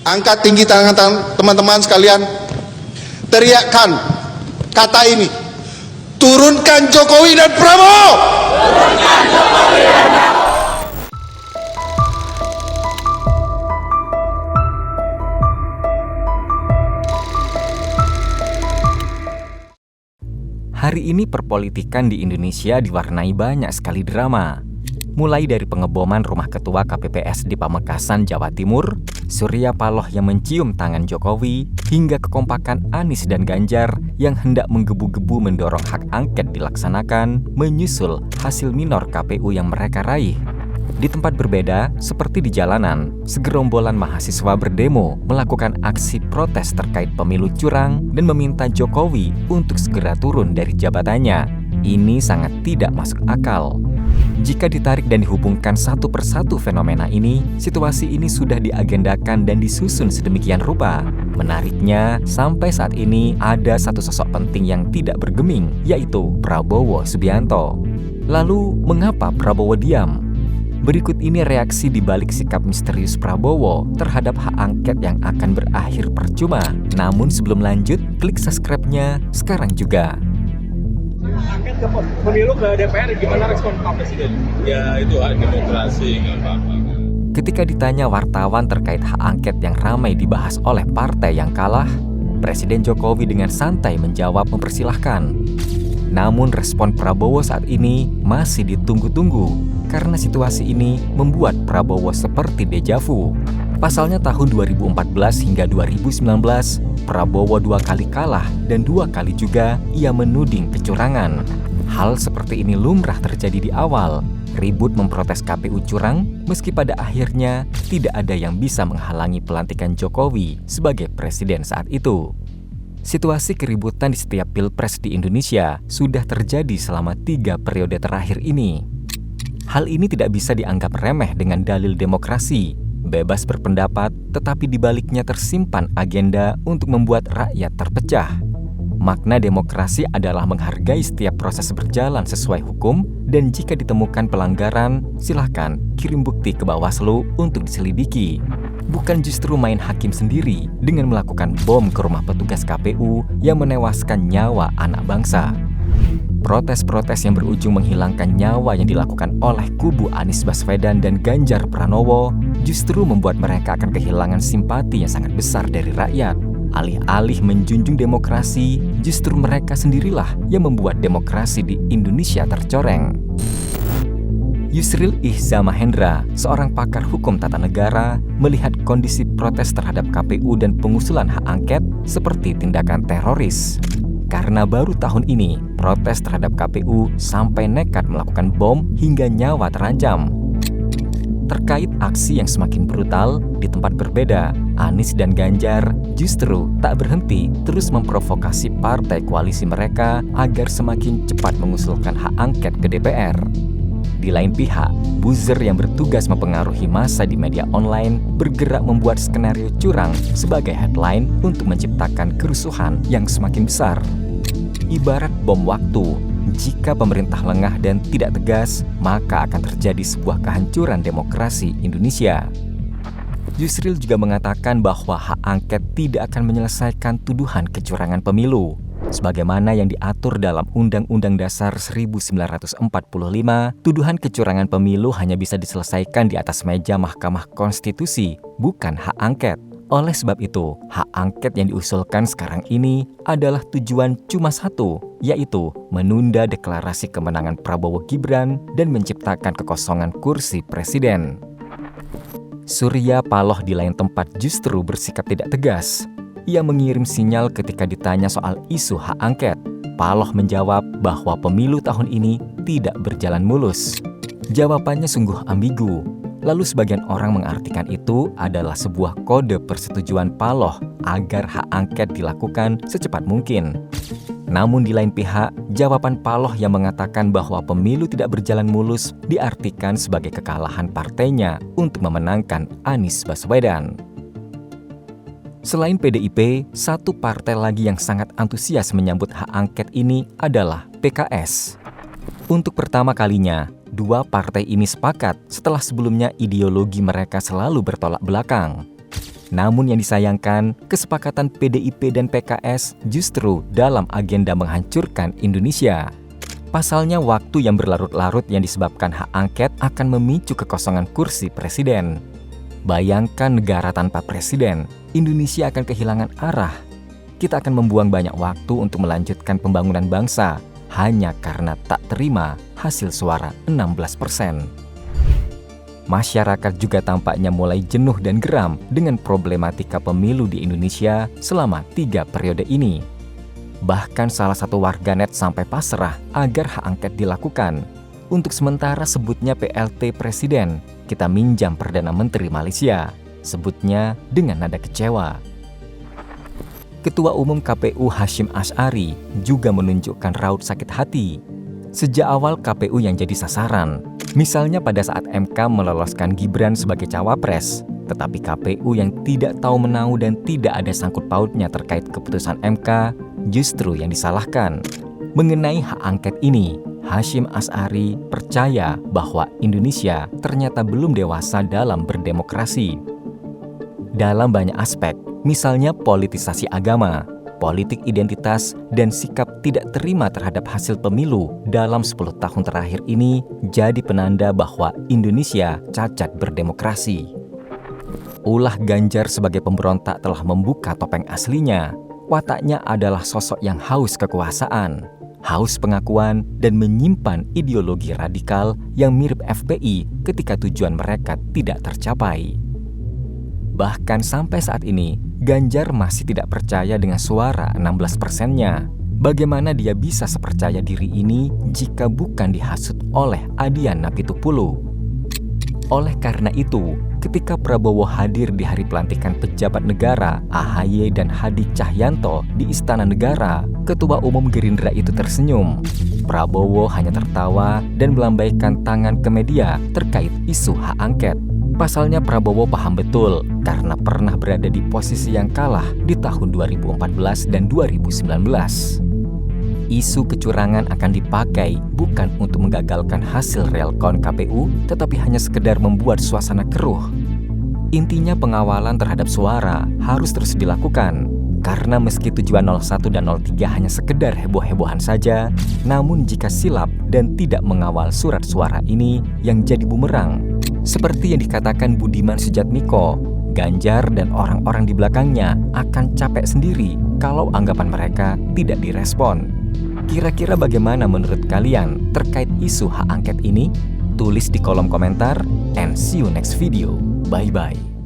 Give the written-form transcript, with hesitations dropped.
Angkat tinggi tangan teman-teman sekalian, teriakkan kata ini, turunkan Jokowi dan Prabowo. Turunkan Jokowi dan Prabowo. Hari ini perpolitikan di Indonesia diwarnai banyak sekali drama. Mulai dari pengeboman rumah ketua KPPS di Pamekasan, Jawa Timur, Surya Paloh yang mencium tangan Jokowi, hingga kekompakan Anies dan Ganjar yang hendak menggebu-gebu mendorong hak angket dilaksanakan, menyusul hasil minor KPU yang mereka raih. Di tempat berbeda, seperti di jalanan, segerombolan mahasiswa berdemo melakukan aksi protes terkait pemilu curang dan meminta Jokowi untuk segera turun dari jabatannya. Ini sangat tidak masuk akal. Jika ditarik dan dihubungkan satu persatu fenomena ini, situasi ini sudah diagendakan dan disusun sedemikian rupa. Menariknya, sampai saat ini ada satu sosok penting yang tidak bergeming, yaitu Prabowo Subianto. Lalu, mengapa Prabowo diam? Berikut ini reaksi di balik sikap misterius Prabowo terhadap hak angket yang akan berakhir percuma. Namun sebelum lanjut, klik subscribe-nya sekarang juga. Angket ke pemilu ke DPR, gimana respon Pak Presiden? Ya itu hak demokrasi, nggak apa-apa. Ketika ditanya wartawan terkait hak angket yang ramai dibahas oleh partai yang kalah, Presiden Jokowi dengan santai menjawab mempersilahkan. Namun respon Prabowo saat ini masih ditunggu-tunggu, karena situasi ini membuat Prabowo seperti deja vu. Pasalnya tahun 2014 hingga 2019, Prabowo 2 kali kalah dan 2 kali juga ia menuding kecurangan. Hal seperti ini lumrah terjadi di awal. Ribut memprotes KPU curang, meski pada akhirnya tidak ada yang bisa menghalangi pelantikan Jokowi sebagai presiden saat itu. Situasi keributan di setiap pilpres di Indonesia sudah terjadi selama 3 periode terakhir ini. Hal ini tidak bisa dianggap remeh dengan dalil demokrasi, bebas berpendapat, tetapi di baliknya tersimpan agenda untuk membuat rakyat terpecah. Makna demokrasi adalah menghargai setiap proses berjalan sesuai hukum, dan jika ditemukan pelanggaran, silakan kirim bukti ke Bawaslu untuk diselidiki. Bukan justru main hakim sendiri dengan melakukan bom ke rumah petugas KPU yang menewaskan nyawa anak bangsa. Protes-protes yang berujung menghilangkan nyawa yang dilakukan oleh kubu Anies Baswedan dan Ganjar Pranowo justru membuat mereka akan kehilangan simpati yang sangat besar dari rakyat. Alih-alih menjunjung demokrasi, justru mereka sendirilah yang membuat demokrasi di Indonesia tercoreng. Yusril Ihza Mahendra, seorang pakar hukum tata negara, melihat kondisi protes terhadap KPU dan pengusulan hak angket seperti tindakan teroris. Karena baru tahun ini, protes terhadap KPU sampai nekat melakukan bom hingga nyawa terancam. Terkait aksi yang semakin brutal, di tempat berbeda, Anies dan Ganjar justru tak berhenti terus memprovokasi partai koalisi mereka agar semakin cepat mengusulkan hak angket ke DPR. Di lain pihak, buzzer yang bertugas mempengaruhi massa di media online bergerak membuat skenario curang sebagai headline untuk menciptakan kerusuhan yang semakin besar. Ibarat bom waktu, jika pemerintah lengah dan tidak tegas, maka akan terjadi sebuah kehancuran demokrasi Indonesia. Yusril juga mengatakan bahwa hak angket tidak akan menyelesaikan tuduhan kecurangan pemilu. Sebagaimana yang diatur dalam Undang-Undang Dasar 1945, tuduhan kecurangan pemilu hanya bisa diselesaikan di atas meja Mahkamah Konstitusi, bukan hak angket. Oleh sebab itu, hak angket yang diusulkan sekarang ini adalah tujuan cuma satu, yaitu menunda deklarasi kemenangan Prabowo Gibran dan menciptakan kekosongan kursi presiden. Surya Paloh di lain tempat justru bersikap tidak tegas. Ia mengirim sinyal ketika ditanya soal isu hak angket. Paloh menjawab bahwa pemilu tahun ini tidak berjalan mulus. Jawabannya sungguh ambigu. Lalu sebagian orang mengartikan itu adalah sebuah kode persetujuan Paloh agar hak angket dilakukan secepat mungkin. Namun di lain pihak, jawaban Paloh yang mengatakan bahwa pemilu tidak berjalan mulus diartikan sebagai kekalahan partainya untuk memenangkan Anies Baswedan. Selain PDIP, satu partai lagi yang sangat antusias menyambut hak angket ini adalah PKS. Untuk pertama kalinya, dua partai ini sepakat setelah sebelumnya ideologi mereka selalu bertolak belakang. Namun yang disayangkan, kesepakatan PDIP dan PKS justru dalam agenda menghancurkan Indonesia. Pasalnya waktu yang berlarut-larut yang disebabkan hak angket akan memicu kekosongan kursi presiden. Bayangkan negara tanpa presiden, Indonesia akan kehilangan arah. Kita akan membuang banyak waktu untuk melanjutkan pembangunan bangsa hanya karena tak terima hasil suara 16%. Masyarakat juga tampaknya mulai jenuh dan geram dengan problematika pemilu di Indonesia selama 3 periode ini. Bahkan salah satu warganet sampai pasrah agar hak angket dilakukan. Untuk sementara sebutnya PLT Presiden, kita minjam Perdana Menteri Malaysia, sebutnya dengan nada kecewa. Ketua Umum KPU Hasyim Asy'ari juga menunjukkan raut sakit hati. Sejak awal KPU yang jadi sasaran, misalnya pada saat MK meloloskan Gibran sebagai cawapres, tetapi KPU yang tidak tahu menau dan tidak ada sangkut pautnya terkait keputusan MK justru yang disalahkan. Mengenai hak angket ini, Hasyim Asy'ari percaya bahwa Indonesia ternyata belum dewasa dalam berdemokrasi. Dalam banyak aspek, misalnya politisasi agama, politik identitas, dan sikap tidak terima terhadap hasil pemilu dalam 10 tahun terakhir ini jadi penanda bahwa Indonesia cacat berdemokrasi. Ulah Ganjar sebagai pemberontak telah membuka topeng aslinya. Wataknya adalah sosok yang haus kekuasaan, haus pengakuan, dan menyimpan ideologi radikal yang mirip FPI ketika tujuan mereka tidak tercapai. Bahkan sampai saat ini, Ganjar masih tidak percaya dengan suara 16%-nya. Bagaimana dia bisa sepercaya diri ini jika bukan dihasut oleh Adian Napitupulu? Oleh karena itu, ketika Prabowo hadir di hari pelantikan pejabat negara AHY dan Hadi Cahyanto di Istana Negara, Ketua Umum Gerindra itu tersenyum. Prabowo hanya tertawa dan melambaikan tangan ke media terkait isu hak angket. Pasalnya Prabowo paham betul karena pernah berada di posisi yang kalah di tahun 2014 dan 2019. Isu kecurangan akan dipakai bukan untuk menggagalkan hasil realcon KPU, tetapi hanya sekedar membuat suasana keruh. Intinya pengawalan terhadap suara harus terus dilakukan, karena meski tujuan 01 dan 03 hanya sekedar heboh-hebohan saja, namun jika silap dan tidak mengawal surat suara ini yang jadi bumerang. Seperti yang dikatakan Budiman Sujatmiko, Ganjar dan orang-orang di belakangnya akan capek sendiri kalau anggapan mereka tidak direspon. Kira-kira bagaimana menurut kalian terkait isu hak angket ini? Tulis di kolom komentar and see you next video. Bye-bye.